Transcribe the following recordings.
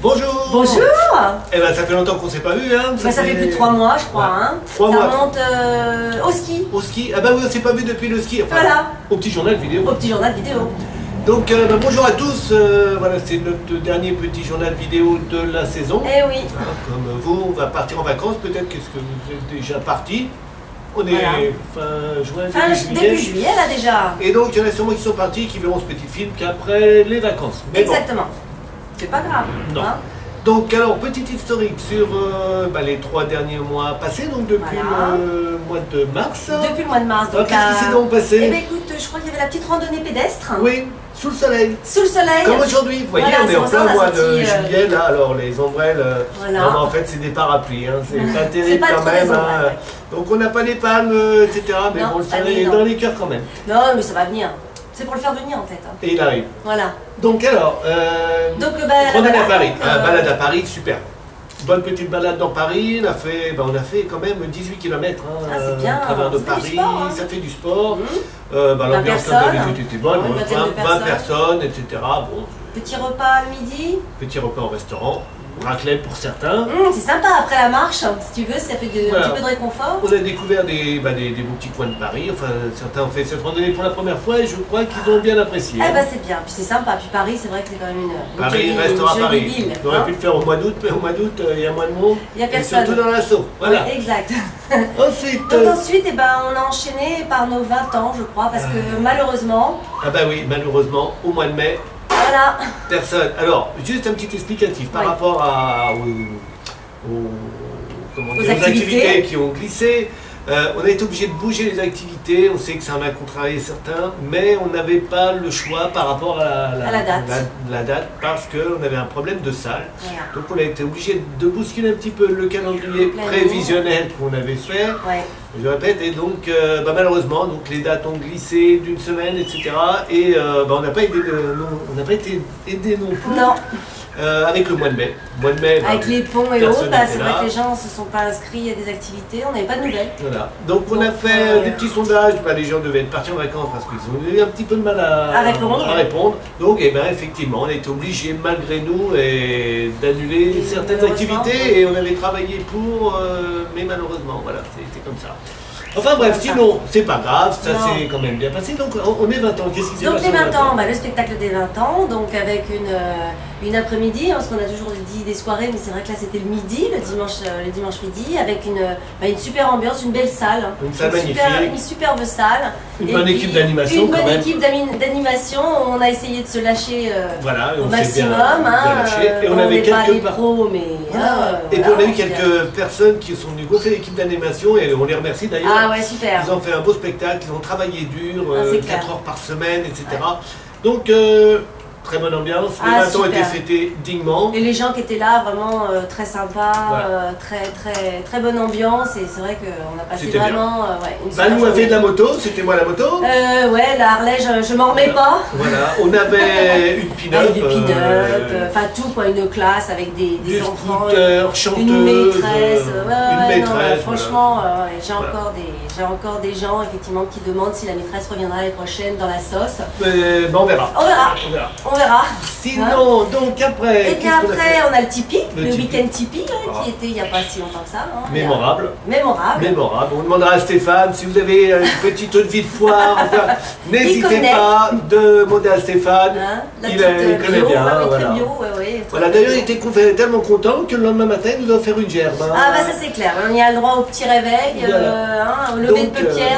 Bonjour. Bonjour. Eh ben ça fait longtemps qu'on s'est pas vu, hein. Ça fait plus de 3 mois, je crois. Ouais. Hein. 3 ça mois. remonte au ski. Au ski. Ah bah oui, on s'est pas vu depuis le ski. Enfin, Voilà. au petit journal vidéo. Au petit journal vidéo. Donc bonjour à tous. Voilà, c'est notre dernier petit journal vidéo de la saison. Eh oui. Comme vous, on va partir en vacances. Peut-être qu'est-ce que vous êtes déjà parti. On est Voilà. fin juin, Début juillet là déjà. Et donc il y en a sûrement qui sont partis, qui verront ce petit film qu'après les vacances. Mais bon. Exactement. C'est pas grave. Non. Hein. Donc alors, petite historique sur les 3 derniers mois passés, donc depuis Voilà. le mois de mars. Depuis le mois de mars. Alors, qu'est-ce qui s'est donc passé? Eh bien écoute, je crois qu'il y avait la petite randonnée pédestre. Oui, sous le soleil. Sous le soleil. Comme aujourd'hui, vous voyez, Voilà, on est c'est en pour ça, plein on a mois de sorti, juillet, là, alors les ombrelles, Voilà. non, mais en fait c'est des parapluies, hein, c'est pas terrible pas quand trop même. des ombrelles, Hein. Donc on n'a pas les palmes, etc. Mais Non, bon, le pas soleil dit, est non. dans les cœurs quand même. Non, mais ça va venir. C'est pour le faire venir en fait. Hein. Et il arrive. Voilà. Donc alors, Donc randonnée à Paris, donc, balade à Paris, super. Bonne petite balade dans Paris, on a fait quand même 18 km Ah, c'est bien. à travers de Ça fait du Paris, sport, hein. ça fait du sport. Mmh. L'ambiance personnes. quand même était bonne, Ouais, une vingtaine de 20 personnes, etc. Bon, Petit repas le midi. petit repas au restaurant, raclette pour certains. C'est sympa après la marche, si tu veux, ça fait un Voilà. petit peu de réconfort. On a découvert des beaux petits coins de Paris, enfin certains ont fait cette randonnée pour la première fois et je crois qu'ils ont bien apprécié. Eh ben c'est bien, puis c'est sympa. Puis Paris, c'est vrai que c'est quand même une Paris jolie, restera une jolie Paris. ville. On aurait hein. pu le faire au mois d'août, mais au mois d'août il y a moins de monde. Il y a Et personne. surtout dans l'assaut. Voilà. Ouais, exact. Ensuite, Donc ensuite, on a enchaîné par nos 20 ans, je crois, parce que malheureusement, ah bah oui, malheureusement, au mois de mai, voilà. personne. Alors, juste un petit explicatif par Oui. rapport aux activités qui ont glissé. On a été obligé de bouger les activités, on sait que ça en a contrarié certains, mais on n'avait pas le choix par rapport à la date parce qu'on avait un problème de salle. Voilà. Donc on a été obligé de bousculer un petit peu le calendrier prévisionnel qu'on avait fait. Ouais. Je répète, et donc malheureusement, donc, les dates ont glissé d'une semaine, etc. Et on n'a pas été aidé non plus. Non, Avec le mois de mai. Mois de mai, avec les ponts et personne autres, n'était c'est vrai là. que les gens ne se sont pas inscrits à des activités, on n'avait pas de nouvelles. Voilà. Donc on a Donc, fait des petits sondages, les gens devaient être partis en vacances parce qu'ils ont eu un petit peu de mal À répondre. Donc effectivement, on a été obligés malgré nous d'annuler Et certaines malheureusement, activités et on avait travaillé pour, mais malheureusement, voilà, c'était comme ça. Enfin bref, Comme ça. sinon, c'est pas grave, ça Non. s'est quand même bien passé. Donc on est 20 ans, qu'est-ce qui s'est Donc passé les aux 20 ans, le spectacle des 20 ans, donc avec une après-midi, parce qu'on a toujours dit des soirées, mais c'est vrai que là c'était le midi, le dimanche midi, avec une super ambiance, une belle salle. Une salle magnifique. Une superbe salle. Une Et bonne puis, équipe d'animation Une quand bonne même. équipe d'animation, on a essayé de se lâcher Voilà, au on s'est maximum. bien lâché. Et on n'est avait pas quelques des pros, mais... Voilà. Et puis on a eu quelques personnes qui sont venues gonfler l'équipe d'animation et on les remercie d'ailleurs. Ah ouais, super. Ils ont fait un beau spectacle, ils ont travaillé dur, Ah, c'est clair. 4 heures par semaine, etc. Donc très bonne ambiance, les Ah, 20 ans super. étaient fêtés dignement. Et les gens qui étaient là, vraiment très sympas, Voilà. très bonne ambiance, et c'est vrai qu'on a passé C'était bien. vraiment une super Balou a fait journée. de la moto, c'était moi la moto. Ouais, la Harley, je m'en remets pas. Voilà, on avait une pin-up, Avec des pin-up, enfin tout quoi, une classe avec des des enfants, scooters, chanteuses, une maîtresse, une maîtresse. non, voilà. franchement, j'ai Voilà. encore des gens effectivement qui demandent si la maîtresse reviendra l'année prochaine dans la sauce. On verra. On verra, On verra. on verra. Sinon, donc après, Et puis qu'est-ce qu'on a après, fait on a le Tipeee, Le le Tipeee. week-end Tipeee, là, Ah. qui était il n'y a pas si longtemps que ça. Hein, Mémorable. Mémorable. Mémorable. On demandera à Stéphane si vous avez une petite eau de vie de foire. Enfin, n'hésitez connaît. pas de demander à Stéphane. Hein, la il petite connaît bio, bien. ouais, Voilà. très bio, ouais. Voilà, d'ailleurs, il était tellement content que le lendemain matin, il nous a offert une gerbe. Hein. Ah bah ça c'est clair, on y a le droit au petit réveil, Voilà. au lever Donc,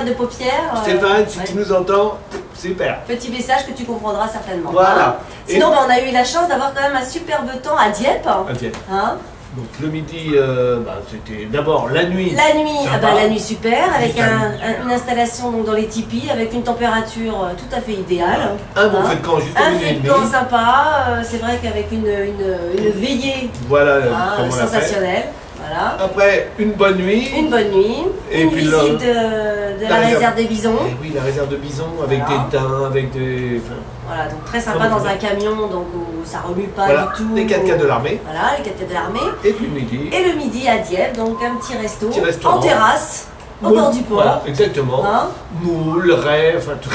de paupières. Stéphane, si ouais. tu nous entends, super. Petit message que tu comprendras certainement. Voilà. Hein. Sinon, on a eu la chance d'avoir quand même un superbe temps à Dieppe. Ok. Hein. Donc le midi, c'était d'abord la nuit. La nuit, Sympa. la nuit super, avec Juste une installation donc, dans les tipis, avec une température tout à fait idéale. Un bon Hein. feu de camp juste au Un milieu feu de de camp sympa, c'est vrai qu'avec une veillée Voilà comme on l'a fait. sensationnelle. Voilà. Après, une bonne nuit. Une bonne nuit, Et une puis visite de la réserve des bisons. Eh oui, la réserve de bison avec Voilà. des daims, avec des. Voilà, donc très sympa Vraiment dans bien. un camion, donc où ça remue pas Voilà, du tout. des 4x4 de l'armée. Voilà, les 4x4 de l'armée. Et puis le midi. Et le midi à Dieppe, donc un petit resto, Petit restaurant. en terrasse, au Moule- bord du port. Voilà, exactement. Hein. Moule, rêve, enfin tout.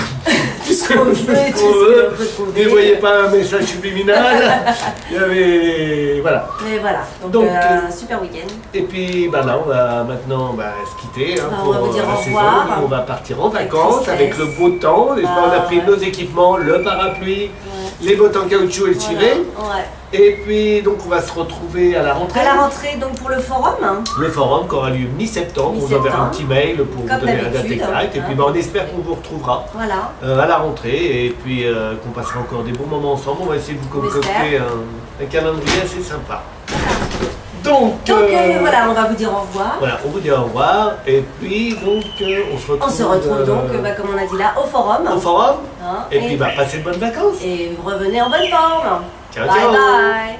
tout ce qu'on veut, tout veut. ce qu'on peut trouver. Ne voyez pas un message subliminal. Il y avait. Voilà. Mais voilà, donc un super week-end. Et puis là, on va maintenant se quitter on va vous dire au revoir. On va partir en vacances avec le beau temps. On a pris nos équipements, le parapluie, les bottes en caoutchouc et le ciré. Et puis donc on va se retrouver à la rentrée. À la rentrée donc pour le forum. Le forum qui aura lieu mi-septembre. On vous enverra un petit mail pour vous donner la date exacte. Et puis on espère qu'on vous retrouvera à la rentrée et puis qu'on passera encore des bons moments ensemble. On va essayer de vous concocter un calendrier assez sympa. Donc voilà, on va vous dire au revoir. Voilà, on vous dit au revoir et puis donc on se retrouve donc comme on a dit là au forum. Au forum. Et puis passez de bonnes vacances. Et revenez en bonne forme. Ciao, bye ciao. bye.